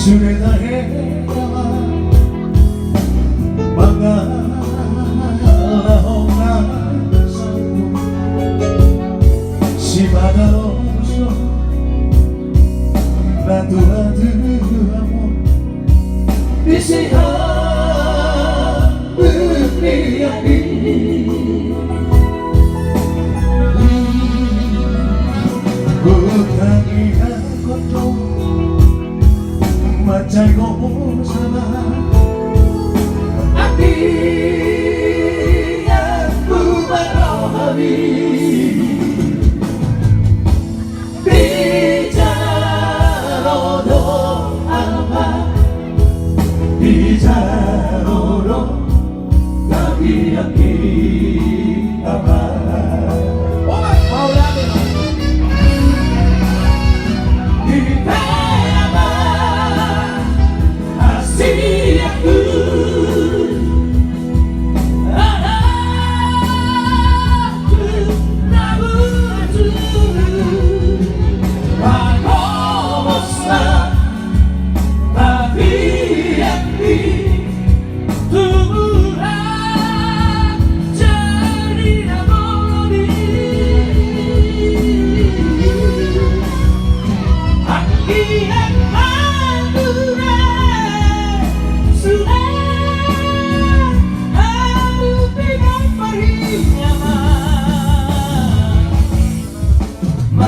Sudah hewa Bangalaong nasamu Si Badaloso Ratu-ratu Isihan Bukiyaki Bukangihan kotor Macai ko sama Aki yang bubarohabi Bicaroro apa Bicaroro Kaki-kaki apa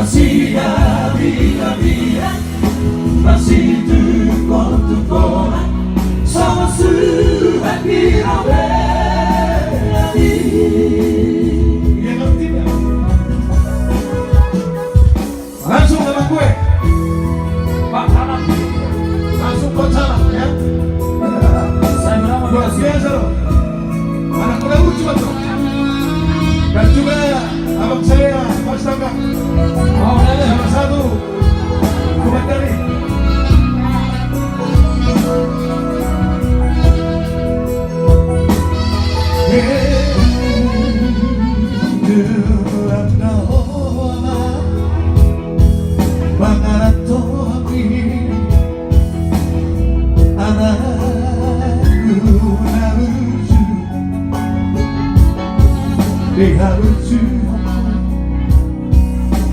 Masih habis-habisan Masih tukar-tukaran Sama surat dirabeli Ya ngerti ya? Langsung dalam gue Pak Salam Langsung Pak Salam ya Saya bernama luar biasa loh Anak muda lucu tuh Dan juga abang saya Mas Tangga mau nanya salah satu komentari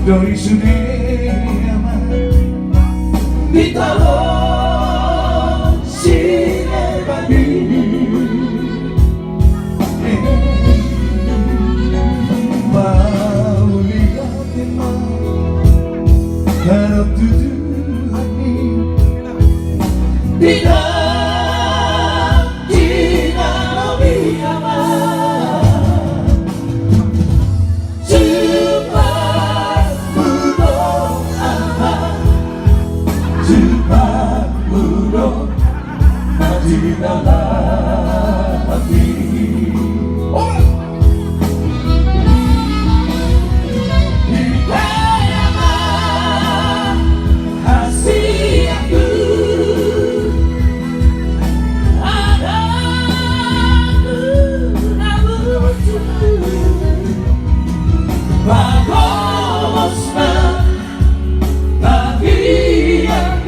Dari Sudirman Ditaruh Sinebani Mau lihatin Harap tujuannya Tidak di dalam hati di dalam kasih aku ada lucu bagusnya tapi yang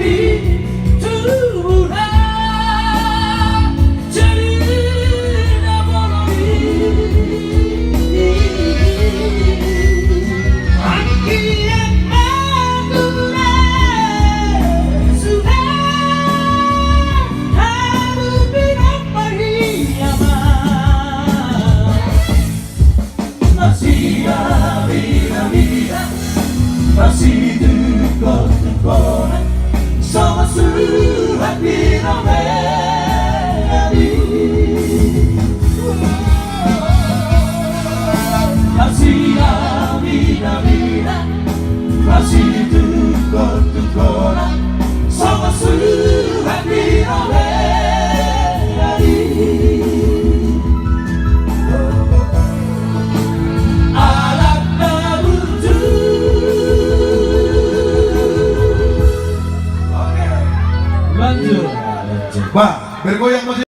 masih tukar-tukaran sama surat dirabeli masih habis-habisan masih tukar-tukaran sama surat dirabeli Wah, bergoyang masih